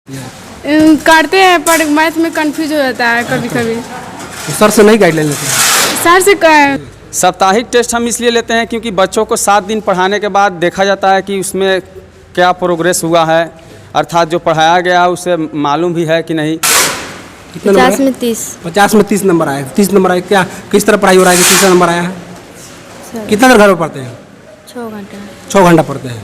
करते हैं पर मैथ में कंफ्यूज हो जाता है कभी कभी। तो सर से नहीं गाइडलाइन लेते हैं? सर से साप्ताहिक टेस्ट हम इसलिए लेते हैं क्योंकि बच्चों को 7 दिन पढ़ाने के बाद देखा जाता है कि उसमें क्या प्रोग्रेस हुआ है, अर्थात जो पढ़ाया गया है उसे मालूम भी है कि नहीं। कितने नंबर 50 आए? में 30। 50 में 30 नंबर आए। 30 नंबर आए, क्या किस तरह पढ़ाई हो रहा है कि 30 नंबर आया है? कितना देर घर में पढ़ते हैं? 6 घंटा। 6 घंटा पढ़ते हैं।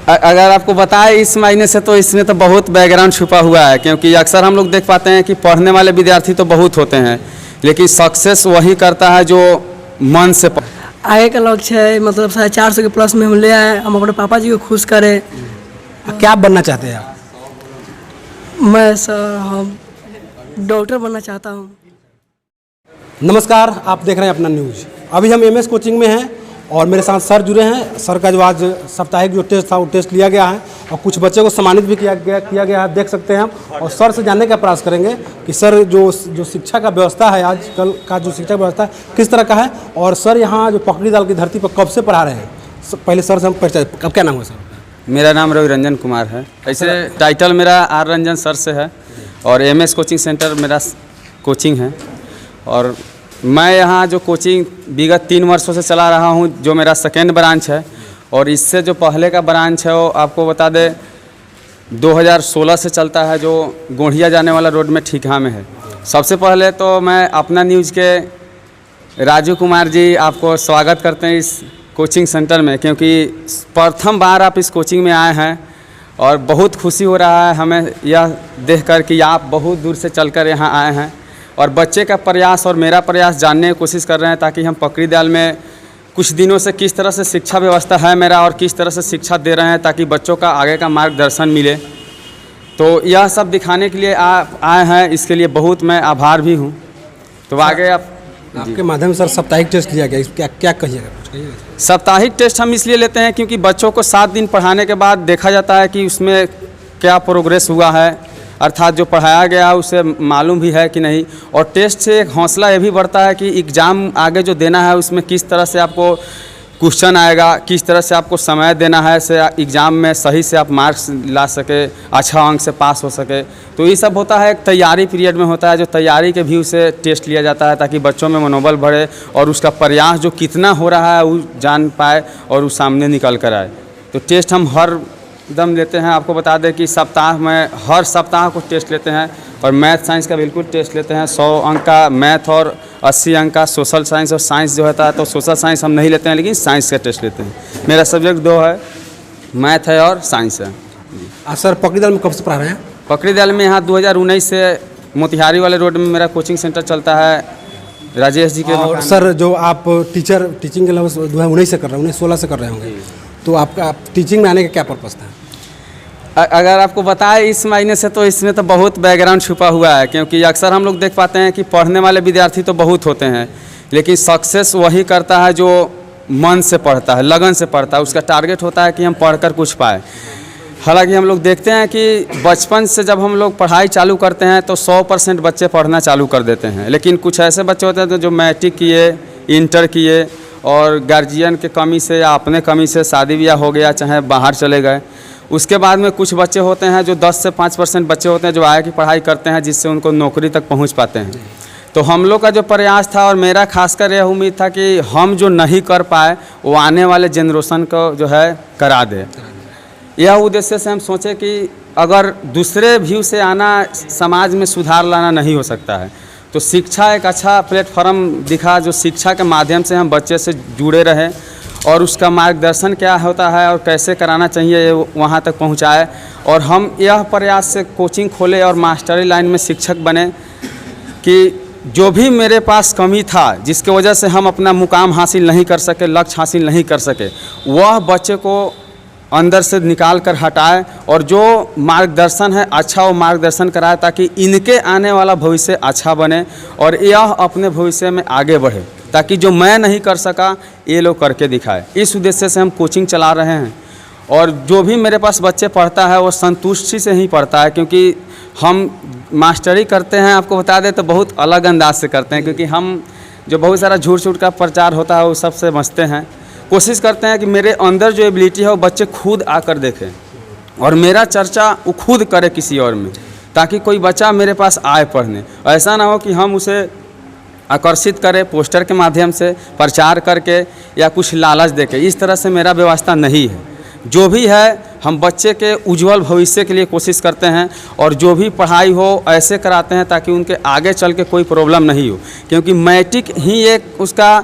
अगर आपको बताएं इस महीने से, तो इसमें तो बहुत बैकग्राउंड छुपा हुआ है, क्योंकि अक्सर हम लोग देख पाते हैं कि पढ़ने वाले विद्यार्थी तो बहुत होते हैं, लेकिन सक्सेस वही करता है जो मन से आगे का लक्ष्य है, मतलब 450 के प्लस में हम ले आए, हम अपने पापा जी को खुश करें। क्या बनना चाहते हैं आप? मैं सर हम डॉक्टर बनना चाहता हूँ। नमस्कार, आप देख रहे हैं अपना न्यूज़। अभी हम एमएस कोचिंग में हैं और मेरे साथ सर जुड़े हैं। सर का जो आज साप्ताहिक जो टेस्ट था वो टेस्ट लिया गया है और कुछ बच्चे को सम्मानित भी किया गया है, देख सकते हैं हम। और सर से जानने का प्रयास करेंगे कि सर जो शिक्षा का व्यवस्था है, आजकल का जो शिक्षा व्यवस्था किस तरह का है, और सर यहाँ जो पकड़ी दाल की धरती पर कब से पढ़ा रहे हैं। पहले सर से हम परिचय, अब क्या नाम है सर? मेरा नाम रवि रंजन कुमार है। ऐसे टाइटल मेरा आर रंजन सर से है और एमएस कोचिंग सेंटर मेरा कोचिंग है। और मैं यहाँ जो कोचिंग विगत 3 वर्षों से चला रहा हूँ, जो मेरा सेकेंड ब्रांच है, और इससे जो पहले का ब्रांच है वो आपको बता दे 2016 से चलता है, जो गोढ़िया जाने वाला रोड में ठीकहा में है। सबसे पहले तो मैं अपना न्यूज़ के राजू कुमार जी आपको स्वागत करते हैं इस कोचिंग सेंटर में, क्योंकि प्रथम बार आप इस कोचिंग में आए हैं और बहुत खुशी हो रहा है हमें यह देखकर कि आप बहुत दूर से चलकर यहाँ आए हैं और बच्चे का प्रयास और मेरा प्रयास जानने की कोशिश कर रहे हैं, ताकि हम पकड़ी दाल में कुछ दिनों से किस तरह से शिक्षा व्यवस्था है मेरा और किस तरह से शिक्षा दे रहे हैं, ताकि बच्चों का आगे का मार्गदर्शन मिले। तो यह सब दिखाने के लिए आप आए हैं, इसके लिए बहुत मैं आभार भी हूँ। तो आगे आपके माध्यम से सर साप्ताहिक टेस्ट लिया गया, क्या कहिएगा? साप्ताहिक टेस्ट हम इसलिए लेते हैं क्योंकि बच्चों को 7 दिन पढ़ाने के बाद देखा जाता है कि उसमें क्या प्रोग्रेस हुआ है, अर्थात जो पढ़ाया गया है उसे मालूम भी है कि नहीं। और टेस्ट से एक हौसला ये भी बढ़ता है कि एग्ज़ाम आगे जो देना है उसमें किस तरह से आपको क्वेश्चन आएगा, किस तरह से आपको समय देना है से एग्ज़ाम में सही से आप मार्क्स ला सके, अच्छा अंक से पास हो सके। तो ये सब होता है, एक तैयारी पीरियड में होता है, जो तैयारी के व्यू से टेस्ट लिया जाता है, ताकि बच्चों में मनोबल बढ़े और उसका प्रयास जो कितना हो रहा है वो जान पाए और वो सामने निकल कर आए। तो टेस्ट हम हर दम लेते हैं। आपको बता दें कि सप्ताह में हर सप्ताह को टेस्ट लेते हैं और मैथ साइंस का बिल्कुल टेस्ट लेते हैं। 100 अंक का मैथ और 80 अंक का सोशल साइंस। और साइंस जो होता है तो सोशल साइंस हम नहीं लेते हैं, लेकिन साइंस का टेस्ट लेते हैं। मेरा सब्जेक्ट 2 है, मैथ है और साइंस है। सर पकड़ी दाल में कब से पढ़ा रहे हैं? पकड़ी दाल में यहाँ 2019 से मोतिहारी वाले रोड में मेरा कोचिंग सेंटर चलता है, राजेश जी के। और सर जो आप टीचिंग के अलावा 2019 से कर रहे हैं, 2016 से कर रहे होंगे, तो आपका टीचिंग में आने का क्या पर्पस था? अगर आपको बताएं इस महीने से, तो इसमें तो बहुत बैकग्राउंड छुपा हुआ है, क्योंकि अक्सर हम लोग देख पाते हैं कि पढ़ने वाले विद्यार्थी तो बहुत होते हैं, लेकिन सक्सेस वही करता है जो मन से पढ़ता है, लगन से पढ़ता है। उसका टारगेट होता है कि हम पढ़कर कुछ पाए। हालांकि हम लोग देखते हैं कि बचपन से जब हम लोग पढ़ाई चालू करते हैं तो 100% बच्चे पढ़ना चालू कर देते हैं, लेकिन कुछ ऐसे बच्चे होते हैं जो मैट्रिक किए, इंटर किए और गार्जियन के कमी से या अपने कमी से शादी ब्याह हो गया, चाहे बाहर चले गए। उसके बाद में कुछ बच्चे होते हैं जो 10 से 5% बच्चे होते हैं जो आगे की पढ़ाई करते हैं, जिससे उनको नौकरी तक पहुंच पाते हैं। तो हम लोग का जो प्रयास था और मेरा खासकर यह उम्मीद था कि हम जो नहीं कर पाए वो आने वाले जनरेशन को जो है करा दे। यह उद्देश्य से हम सोचे कि अगर दूसरे व्यू से आना समाज में सुधार लाना नहीं हो सकता है, तो शिक्षा एक अच्छा प्लेटफॉर्म दिखा, जो शिक्षा के माध्यम से हम बच्चे से जुड़े रहें और उसका मार्गदर्शन क्या होता है और कैसे कराना चाहिए वहाँ तक पहुँचाए। और हम यह प्रयास से कोचिंग खोले और मास्टरी लाइन में शिक्षक बने कि जो भी मेरे पास कमी था, जिसके वजह से हम अपना मुकाम हासिल नहीं कर सके, लक्ष्य हासिल नहीं कर सके, वह बच्चे को अंदर से निकाल कर हटाए और जो मार्गदर्शन है अच्छा वो मार्गदर्शन कराए, ताकि इनके आने वाला भविष्य अच्छा बने और यह अपने भविष्य में आगे बढ़े, ताकि जो मैं नहीं कर सका ये लोग करके दिखाए। इस उद्देश्य से हम कोचिंग चला रहे हैं। और जो भी मेरे पास बच्चे पढ़ता है वो संतुष्टि से ही पढ़ता है, क्योंकि हम मास्टरी करते हैं, आपको बता दें तो बहुत अलग अंदाज से करते हैं, क्योंकि हम जो बहुत सारा झूठ का प्रचार होता है वो सबसे बचते हैं। कोशिश करते हैं कि मेरे अंदर जो एबिलिटी है वो बच्चे खुद आकर देखें और मेरा चर्चा वो खुद करे किसी और में, ताकि कोई बच्चा मेरे पास आए पढ़ने। ऐसा ना हो कि हम उसे आकर्षित करें पोस्टर के माध्यम से, प्रचार करके या कुछ लालच देके। इस तरह से मेरा व्यवस्था नहीं है। जो भी है हम बच्चे के उज्जवल भविष्य के लिए कोशिश करते हैं, और जो भी पढ़ाई हो ऐसे कराते हैं ताकि उनके आगे चल के कोई प्रॉब्लम नहीं हो। क्योंकि मैट्रिक ही एक उसका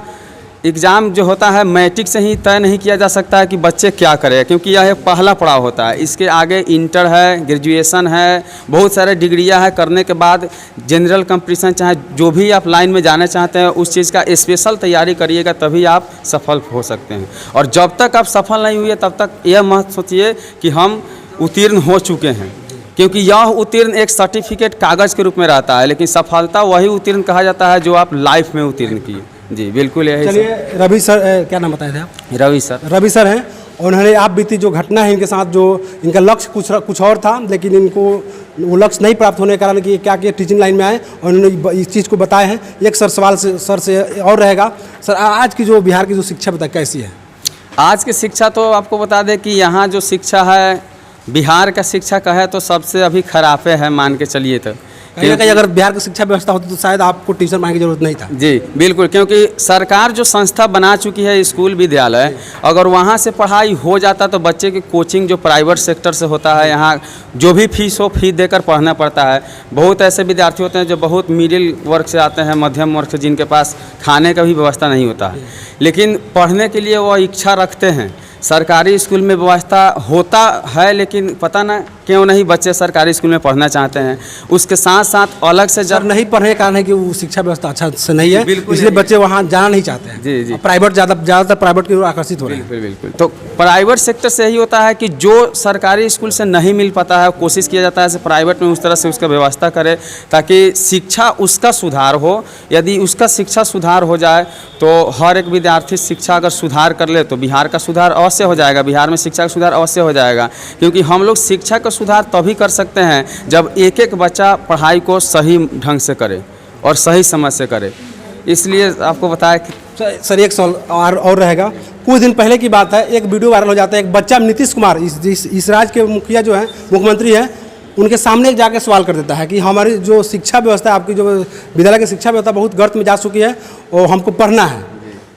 एग्ज़ाम जो होता है, मैट्रिक से ही तय नहीं किया जा सकता है कि बच्चे क्या करें, क्योंकि यह एक पहला पड़ाव होता है। इसके आगे इंटर है, ग्रेजुएशन है, बहुत सारे डिग्रियां हैं। करने के बाद जनरल कंपटीशन, चाहे जो भी आप लाइन में जाना चाहते हैं उस चीज़ का स्पेशल तैयारी करिएगा, तभी आप सफल हो सकते हैं। और जब तक आप सफल नहीं हुए तब तक यह मत सोचिए कि हम उत्तीर्ण हो चुके हैं, क्योंकि यह उत्तीर्ण एक सर्टिफिकेट कागज़ के रूप में रहता है, लेकिन सफलता वही उत्तीर्ण कहा जाता है जो आप लाइफ में उत्तीर्ण किए। जी बिल्कुल यही। चलिए रवि सर, क्या नाम बताए थे आप? रवि सर हैं, और उन्होंने आप बीती जो घटना है इनके साथ, जो इनका लक्ष्य कुछ और था, लेकिन इनको वो लक्ष्य नहीं प्राप्त होने के कारण कि क्या कि टीचिंग लाइन में आए, और उन्होंने इस चीज़ को बताए हैं। एक सवाल सर से और रहेगा। सर, आज की जो बिहार की जो शिक्षा बताए कैसी है? आज की शिक्षा तो आपको बता दें कि यहाँ जो शिक्षा है, बिहार का शिक्षा का है तो सबसे अभी खराबे है, मान के चलिए। तो कहीं ना कहीं अगर बिहार की शिक्षा व्यवस्था होती तो शायद आपको ट्यूशन पढ़ाने की जरूरत नहीं था। जी बिल्कुल, क्योंकि सरकार जो संस्था बना चुकी है स्कूल विद्यालय, अगर वहाँ से पढ़ाई हो जाता तो बच्चे की कोचिंग जो प्राइवेट सेक्टर से होता है, यहाँ जो भी फीस हो फीस देकर पढ़ना पड़ता है। बहुत ऐसे विद्यार्थी होते हैं जो बहुत मिडिल वर्ग से आते हैं, मध्यम वर्ग से, जिनके पास खाने का भी व्यवस्था नहीं होता है, लेकिन पढ़ने के लिए वो इच्छा रखते हैं। सरकारी स्कूल में व्यवस्था होता है, लेकिन पता ना क्यों नहीं बच्चे सरकारी स्कूल में पढ़ना चाहते हैं। उसके साथ साथ अलग से जब नहीं पढ़ने के कारण है कि वो शिक्षा व्यवस्था अच्छा से नहीं है, इसलिए बच्चे वहाँ जाना नहीं चाहते हैं। जी जी, प्राइवेट ज़्यादातर प्राइवेट की ओर आकर्षित हो रहे हैं। बिल्कुल बिल्कुल। तो प्राइवेट सेक्टर से यही होता है कि जो सरकारी स्कूल से नहीं मिल पाता है, कोशिश किया जाता है प्राइवेट में उस तरह से उसका व्यवस्था करे ताकि शिक्षा उसका सुधार हो। यदि उसका शिक्षा सुधार हो जाए तो हर एक विद्यार्थी शिक्षा अगर सुधार कर ले तो बिहार का सुधार अवश्य हो जाएगा, बिहार में शिक्षा का सुधार अवश्य हो जाएगा। क्योंकि हम लोग शिक्षा का सुधार तभी कर सकते हैं जब एक एक बच्चा पढ़ाई को सही ढंग से करे और सही समझ से करे। इसलिए आपको बताया कि सर एक सवाल और रहेगा। कुछ दिन पहले की बात है, एक वीडियो वायरल हो जाता है। एक बच्चा नीतीश कुमार, इस राज्य के मुखिया जो है, मुख्यमंत्री हैं, उनके सामने जाके सवाल कर देता है कि हमारी जो शिक्षा व्यवस्था, आपकी जो विद्यालय की शिक्षा व्यवस्था बहुत गर्त में जा चुकी है और हमको पढ़ना है।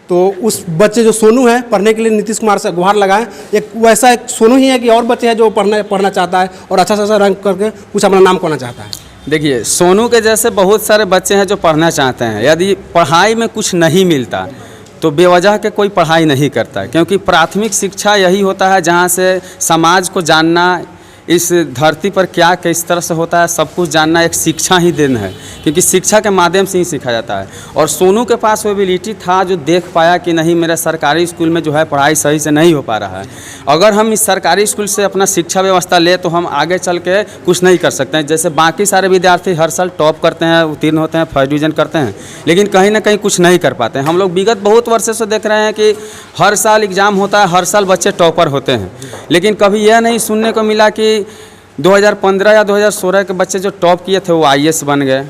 तो उस बच्चे जो सोनू है, पढ़ने के लिए नीतीश कुमार से गुहार लगाएं। एक वैसा एक सोनू ही है कि और बच्चे हैं जो पढ़ना चाहता है और अच्छा सा रैंक करके कुछ अपना नाम करना चाहता है? देखिए, सोनू के जैसे बहुत सारे बच्चे हैं जो पढ़ना चाहते हैं। यदि पढ़ाई में कुछ नहीं मिलता तो बेवजह के कोई पढ़ाई नहीं करता, क्योंकि प्राथमिक शिक्षा यही होता है जहाँ से समाज को जानना, इस धरती पर क्या किस तरह से होता है सब कुछ जानना एक शिक्षा ही देन है, क्योंकि शिक्षा के माध्यम से ही सीखा जाता है। और सोनू के पास वो एबिलिटी था जो देख पाया कि नहीं, मेरा सरकारी स्कूल में जो है पढ़ाई सही से नहीं हो पा रहा है। अगर हम इस सरकारी स्कूल से अपना शिक्षा व्यवस्था ले तो हम आगे चल के कुछ नहीं कर सकते हैं। जैसे बाकी सारे विद्यार्थी हर साल टॉप करते हैं, उत्तीर्ण होते हैं, फर्स्ट डिवीजन करते हैं, लेकिन कहीं ना कहीं कुछ नहीं कर पाते हैं। हम लोग विगत बहुत वर्षों से देख रहे हैं कि हर साल एग्ज़ाम होता है, हर साल बच्चे टॉपर होते हैं, लेकिन कभी यह नहीं सुनने को मिला कि 2015 या 2016 के बच्चे जो टॉप किए थे वो IAS बन गए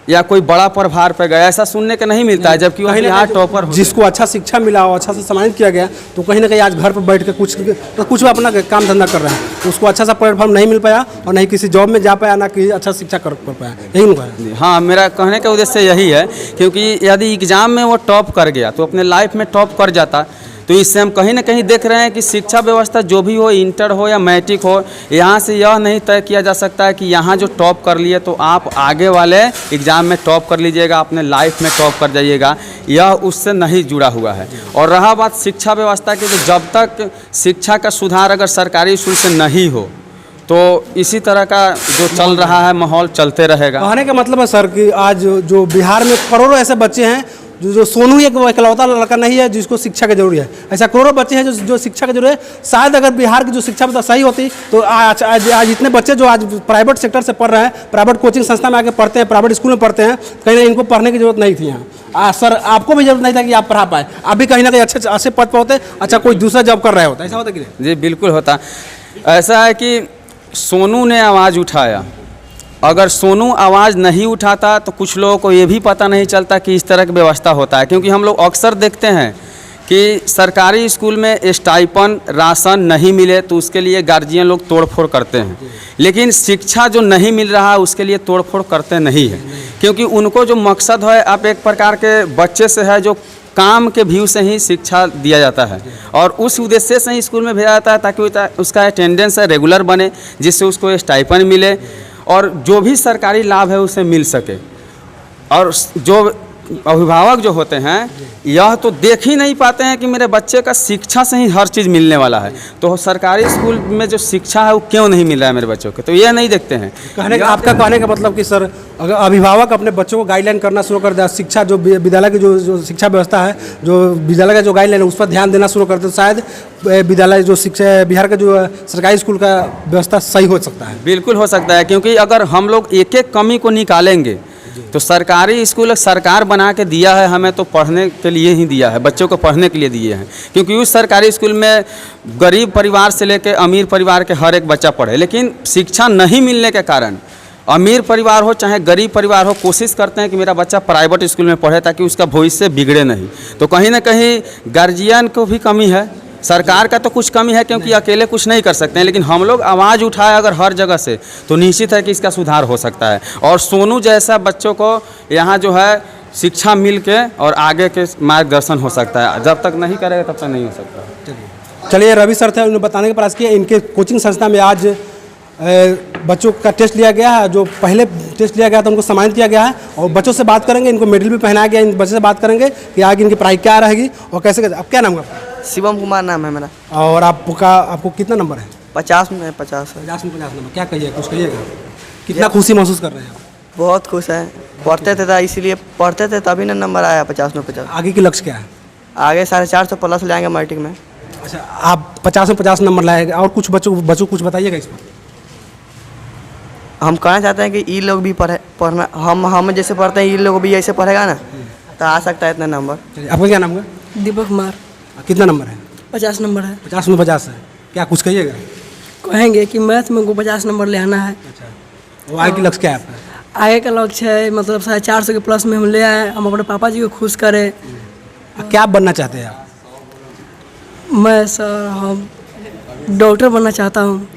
या कोई बड़ा प्रभार पे गया। ऐसा सुनने को नहीं मिलता है, जबकि वही यहाँ टॉपर जिसको अच्छा शिक्षा मिला और अच्छा से सम्मानित किया गया, तो कहीं ना कहीं आज घर पर बैठ के कुछ अपना काम धंधा कर रहे हैं। तो उसको अच्छा सा प्लेटफॉर्म नहीं मिल पाया और नहीं किसी जॉब में जा पाया, ना कि अच्छा शिक्षा कर पाया। यही नहीं। हाँ, मेरा कहने का उद्देश्य यही है, क्योंकि यदि एग्ज़ाम में वो टॉप कर गया तो अपने लाइफ में टॉप कर जाता। तो इससे हम कहीं ना कहीं देख रहे हैं कि शिक्षा व्यवस्था जो भी हो, इंटर हो या मैट्रिक हो, यहाँ से यह नहीं तय किया जा सकता है कि यहाँ जो टॉप कर लिए तो आप आगे वाले एग्ज़ाम में टॉप कर लीजिएगा, अपने लाइफ में टॉप कर जाइएगा। यह उससे नहीं जुड़ा हुआ है। और रहा बात शिक्षा व्यवस्था की, तो जब तक शिक्षा का सुधार अगर सरकारी स्कूल से नहीं हो तो इसी तरह का जो चल रहा है माहौल चलते रहेगा। कहने का मतलब है सर कि आज जो बिहार में करोड़ों ऐसे बच्चे हैं जो सोनू एक इकलौता लड़का नहीं है जिसको शिक्षा की जरूरी है। ऐसा करोड़ों बच्चे हैं जो शिक्षा की जरूरी है। शायद अगर बिहार की जो शिक्षा व्यवस्था सही होती तो आज इतने बच्चे जो आज प्राइवेट सेक्टर से पढ़ रहे हैं, प्राइवेट कोचिंग संस्था में आके पढ़ते हैं, प्राइवेट स्कूल में पढ़ते हैं, कहीं ना इनको पढ़ने की जरूरत नहीं थी यहाँ। सर आपको भी जरूरत नहीं था कि आप पढ़ा पाए, आप भी कहीं ना कहीं अच्छे पद पर होते, अच्छा कोई दूसरा जॉब कर रहे होता। ऐसा होता कि नहीं? जी बिल्कुल होता। ऐसा है कि सोनू ने आवाज़ उठाया, अगर सोनू आवाज़ नहीं उठाता तो कुछ लोगों को ये भी पता नहीं चलता कि इस तरह की व्यवस्था होता है। क्योंकि हम लोग अक्सर देखते हैं कि सरकारी स्कूल में स्टाइपन राशन नहीं मिले तो उसके लिए गार्जियन लोग तोड़फोड़ करते हैं, लेकिन शिक्षा जो नहीं मिल रहा है उसके लिए तोड़फोड़ करते नहीं है, क्योंकि उनको जो मकसद है आप एक प्रकार के बच्चे से है जो काम के व्यू से ही शिक्षा दिया जाता है और उस उद्देश्य से ही स्कूल में भेजा जाता है ताकि उसका अटेंडेंस है रेगुलर बने, जिससे उसको स्टाइपन मिले और जो भी सरकारी लाभ है उसे मिल सके। और जो अभिभावक जो होते हैं यह तो देख ही नहीं पाते हैं कि मेरे बच्चे का शिक्षा से ही हर चीज़ मिलने वाला है, तो सरकारी स्कूल में जो शिक्षा है वो क्यों नहीं मिल रहा है मेरे बच्चों को, तो यह नहीं देखते हैं। आपका कहने का मतलब कि सर अगर अभिभावक अपने बच्चों को गाइडलाइन करना शुरू कर दे, शिक्षा जो विद्यालय की जो शिक्षा व्यवस्था है, जो विद्यालय का जो गाइडलाइन है उस पर ध्यान देना शुरू कर दे, तो शायद विद्यालय जो शिक्षा बिहार का जो सरकारी स्कूल का व्यवस्था सही हो सकता है। बिल्कुल हो सकता है, क्योंकि अगर हम लोग एक एक कमी को निकालेंगे तो सरकारी स्कूल सरकार बना के दिया है हमें, तो पढ़ने के लिए ही दिया है, बच्चों को पढ़ने के लिए दिए हैं, क्योंकि उस सरकारी स्कूल में गरीब परिवार से लेकर अमीर परिवार के हर एक बच्चा पढ़े, लेकिन शिक्षा नहीं मिलने के कारण अमीर परिवार हो चाहे गरीब परिवार हो कोशिश करते हैं कि मेरा बच्चा प्राइवेट स्कूल में पढ़े ताकि उसका भविष्य बिगड़े नहीं। तो कहीं ना कहीं गार्जियन को भी कमी है, सरकार का तो कुछ कमी है क्योंकि अकेले कुछ नहीं कर सकते हैं, लेकिन हम लोग आवाज़ उठाए अगर हर जगह से तो निश्चित है कि इसका सुधार हो सकता है और सोनू जैसा बच्चों को यहाँ जो है शिक्षा मिल के और आगे के मार्गदर्शन हो सकता है, जब तक नहीं करेगा तब तक नहीं हो सकता। चलिए रवि सर थे, उन्होंने बताने का प्रयास किया। इनके कोचिंग संस्था में आज बच्चों का टेस्ट लिया गया है, जो पहले टेस्ट लिया गया था उनको सम्मानित किया गया है और बच्चों से बात करेंगे, इनको मेडल भी पहनाया गया, इन बच्चों से बात करेंगे कि आगे इनकी पढ़ाई क्या रहेगी और कैसे। आप क्या नाम है आपका? शिवम कुमार नाम है मेरा। और आपको कितना नंबर है? 50 में 50 है। 50 में 50 नंबर। क्या कहिए, कुछ कहिएगा? कितना खुशी महसूस कर रहे हैं? बहुत खुश है, पढ़ते थे इसीलिए पढ़ते थे तभी ना नंबर आया 50 में 50। आगे की लक्ष्य क्या है? आगे 450 प्लस ले आएंगे मैट्रिक में। अच्छा, आप 50 में 50 नंबर लाएगा और कुछ बच्चों कुछ बताइएगा इस पर। हम कहना चाहते हैं कि ये लोग भी पढ़ना, हम जैसे पढ़ते हैं ये लोग भी ऐसे पढ़ेगा ना तो आ सकता है इतना नंबर। चलिए, आपका क्या नाम है? दीपक कुमार। कितना नंबर है? 50 नंबर है। 50 में 50 है। क्या कुछ कहिएगा? कहेंगे कि मैथ में को 50 नंबर ले आना है। अच्छा, वो आगे की लक्ष्य क्या है आपका? आगे का लक्ष्य है मतलब 450 के प्लस में हम ले आए, हम अपने पापा जी को खुश करें। क्या बनना चाहते हैं आप? मैं सर हम डॉक्टर बनना चाहता हूँ।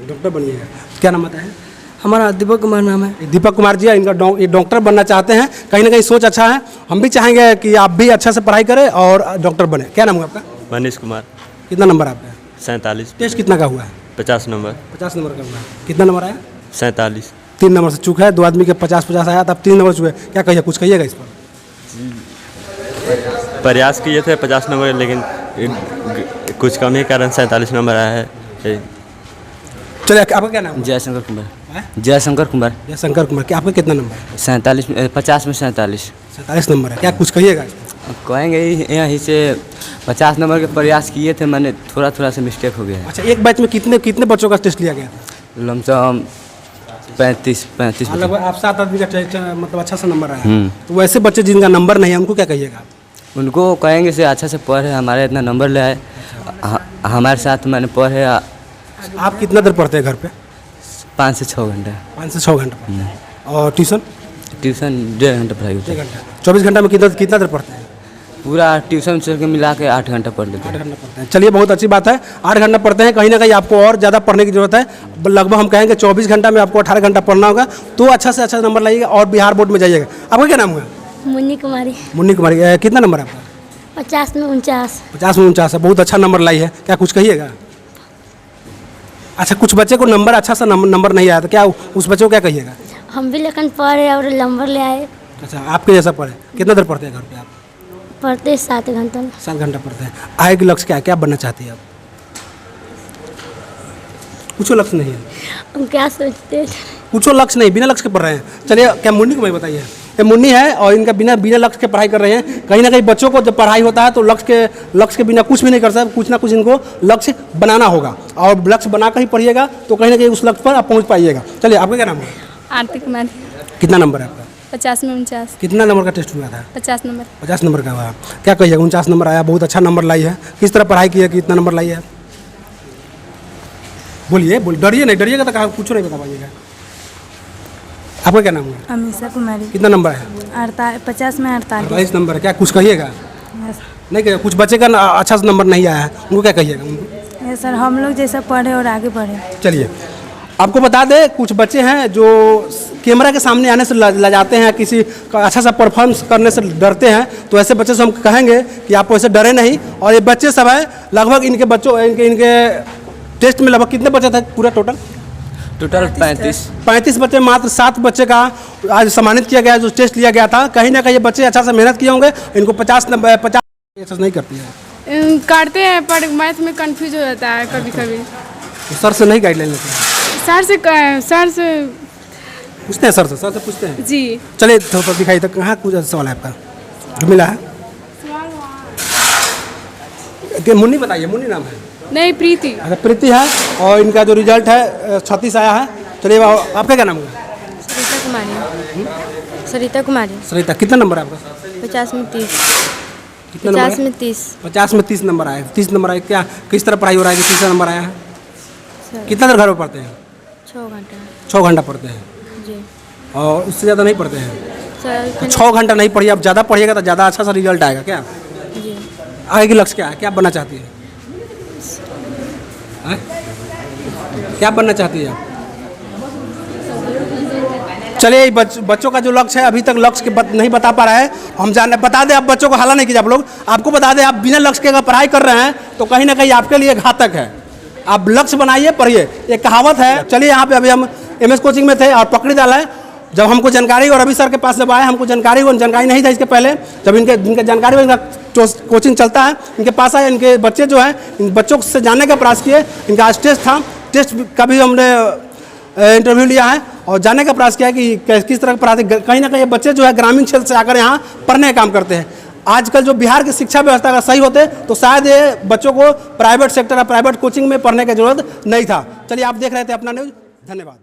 डॉक्टर बनिएगा। क्या नाम आता है? हमारा दीपक कुमार नाम है। दीपक कुमार जी, इनका ये डॉक्टर बनना चाहते हैं। कहीं ना कहीं सोच अच्छा है, हम भी चाहेंगे कि आप भी अच्छा से पढ़ाई करें और डॉक्टर बने। क्या नाम है आपका? मनीष कुमार। कितना नंबर आपका? 47। टेस्ट कितना का हुआ है? 50 नंबर। 50 नंबर का हुआ है। कितना नंबर आया? 47। 3 नंबर से चूक है। 2 आदमी के 50-50 आया, तब 3 नंबर चूक है। क्या कहिए, कुछ कहिएगा इस पर? प्रयास किए थे 50 नंबर, लेकिन कुछ कमी के कारण 47 नंबर आया है। चलिए, आपका क्या नाम है? जयशंकर कुमार। जयशंकर कुमार। जयशंकर कुमार। क्या आपका कितना नंबर है? 47 50 में 47। 47 नंबर है। क्या कुछ कहिएगा? कहेंगे यहीं से 50 नंबर के प्रयास किए थे, मैंने थोड़ा से मिस्टेक हो गया है। अच्छा, एक बैच में कितने बच्चों का टेस्ट लिया गया था? लमसम 35 लगभग आप 7 आदमी का मतलब अच्छा सा नंबर आया। तो वैसे बच्चे जिनका नंबर नहीं है उनको क्या कहिएगा? उनको कहेंगे से अच्छा से पढ़े, हमारे इतना नंबर ले आए, हमारे साथ मैंने पढ़े। आप कितना देर पढ़ते हैं घर पे? 5 से 6 घंटा। 5 से 6 घंटा पढ़ते हैं। और ट्यूशन? ट्यूशन 1.5 घंटा पढ़ाई होती 1 है। घंटा। 24 घंटा में कितना देर पढ़ते हैं? पूरा ट्यूशन से मिला के 8 घंटा पढ़ लेते 8 हैं। घंटा पढ़ते हैं। चलिए, बहुत अच्छी बात है। 8 घंटा पढ़ते हैं। कहीं ना कहीं आपको और ज़्यादा पढ़ने की जरूरत है। लगभग हम कहेंगे 24 घंटा में आपको 18 घंटा पढ़ना होगा, तो अच्छा से अच्छा नंबर लाइएगा और बिहार बोर्ड में जाइएगा। आपका क्या नाम है? मुन्नी कुमारी। मुन्नी कुमारी। कितना नंबर है आपका? 50 में 49। 50 में 49 है। बहुत अच्छा नंबर लाई है। क्या कुछ कहिएगा? अच्छा, कुछ बच्चे को नंबर अच्छा सा नंबर नहीं आया तो क्या उस बच्चे को क्या कहिएगा? हम भी लेकिन पढ़े और नंबर ले आए। अच्छा, आपके जैसा पढ़े। कितना देर पढ़ते हैं घर पे आप? पढ़ते 7 घंटा। 7 घंटा पढ़ते हैं। आगे के लक्ष्य क्या है? क्या बनना चाहती है आप? कुछ लक्ष्य नहीं है? हम क्या सोचते हैं? कुछ लक्ष्य नहीं, बिना लक्ष्य के पढ़ रहे हैं। चलिए, क्या मुन्नी को मैं बताइए? ये मुन्नी है और इनका बिना लक्ष्य के पढ़ाई कर रहे हैं। कहीं ना कहीं बच्चों को जब पढ़ाई होता है तो लक्ष्य के बिना कुछ भी नहीं कर सकते। कुछ ना कुछ इनको लक्ष्य बनाना होगा और लक्ष्य बनाकर ही पढ़िएगा तो कहीं ना कहीं उस लक्ष्य पर आप पहुँच पाइएगा। चलिए, आपका क्या नाम है? आरती कुमार। कितना नंबर है आपका? 50 में 49। कितना नंबर का टेस्ट हुआ था? 50 नंबर। 50 नंबर का हुआ। क्या कहिएगा? 49 नंबर आया, बहुत अच्छा नंबर लाई है। किस तरह पढ़ाई की है कि इतना नंबर लाई है? बोलिए, डरिए नहीं, डरिएगा तो कुछ नहीं बता पाइएगा। आपका क्या नाम है? अमीषा कुमारी। कितना नंबर है? 50 में 48। 48 नंबर है। क्या कुछ कहिएगा? नहीं क्या कुछ बच्चे का अच्छा से नंबर नहीं आया है, उनको क्या कहिएगा उनको? सर हम लोग जैसा पढ़े और आगे बढ़े। चलिए आपको बता दें, कुछ बच्चे हैं जो कैमरा के सामने आने से लजाते हैं, किसी का अच्छा सा परफॉर्मेंस करने से डरते हैं, तो ऐसे बच्चे से हम कहेंगे कि आप वैसे डरे नहीं। और ये बच्चे सब हैं, लगभग इनके बच्चों इनके टेस्ट में लगभग कितने बच्चे थे पूरा टोटल? टोटल 35 बच्चे, मात्र 7 बच्चे का आज सम्मानित किया गया, जो टेस्ट लिया गया था। कहीं ना कहीं ये बच्चे अच्छा से मेहनत किए होंगे, इनको 50 नहीं करती है, करते हैं पर मैथ में कंफ्यूज हो जाता है कभी कभी। तो सर से नहीं गाइडलाइन लेते हैं? सर से पूछते हैं, सर से पूछते हैं जी। चलिए थोड़ा दिखाई तक कहाँ कुछ सवाल है आपका जो मिला है? मुन्नी बताइए, मुन्नी नाम है? नहीं, प्रीति। अच्छा प्रीति है, और इनका जो रिजल्ट है 36 आया है। चलिए आपका क्या नाम है? सरिता कुमारी। सरिता कुमारी। सरिता, कितना नंबर है आपका? 50 में 30। कितना नंबर 50 है? में 30। 50 में 30 नंबर आए। 30 नंबर आए, क्या किस तरह पढ़ाई हो रहा है कि 30 नंबर आया है? कितना देर घर में पढ़ते हैं? 6 घंटा। 6 घंटा पढ़ते हैं, जी और उससे ज़्यादा नहीं पढ़ते हैं? सर। 6 घंटा नहीं पढ़िए, अब ज़्यादा पढ़िएगा तो ज़्यादा अच्छा सा रिजल्ट आएगा। क्या जी आगे की लक्ष्य क्या है, क्या बनना चाहती है? क्या बनना चाहती है आप? चलिए बच्चों का जो लक्ष्य है, अभी तक लक्ष्य के नहीं बता पा रहा है। हम बता दें, आप बच्चों को हाला नहीं कीजिए। आप लोग, आपको बता दें, आप बिना लक्ष्य के अगर पढ़ाई कर रहे हैं तो कहीं ना कहीं आपके लिए घातक है। आप लक्ष्य बनाइए, पढ़िए। एक कहावत है। चलिए यहाँ पे अभी हम MS कोचिंग में थे और पकड़ी डाला है। जब हमको जानकारी, और रवि सर के पास जब आए, हमको जानकारी नहीं था इसके पहले। जब जिनके जानकारी हुई, इनका कोचिंग चलता है, इनके पास आए, इनके बच्चे जो हैं, इन बच्चों से जानने का प्रयास किए। इनका आज टेस्ट था, टेस्ट का भी हमने इंटरव्यू लिया है और जानने का प्रयास किया है कि किस तरह पढ़ाते। कहीं ना कहीं बच्चे जो है ग्रामीण क्षेत्र से आकर यहाँ पढ़ने का काम करते हैं। आजकल जो बिहार की शिक्षा व्यवस्था अगर सही होते तो शायद ये बच्चों को प्राइवेट सेक्टर या प्राइवेट कोचिंग में पढ़ने की जरूरत नहीं था। चलिए आप देख रहे थे अपना न्यूज़, धन्यवाद।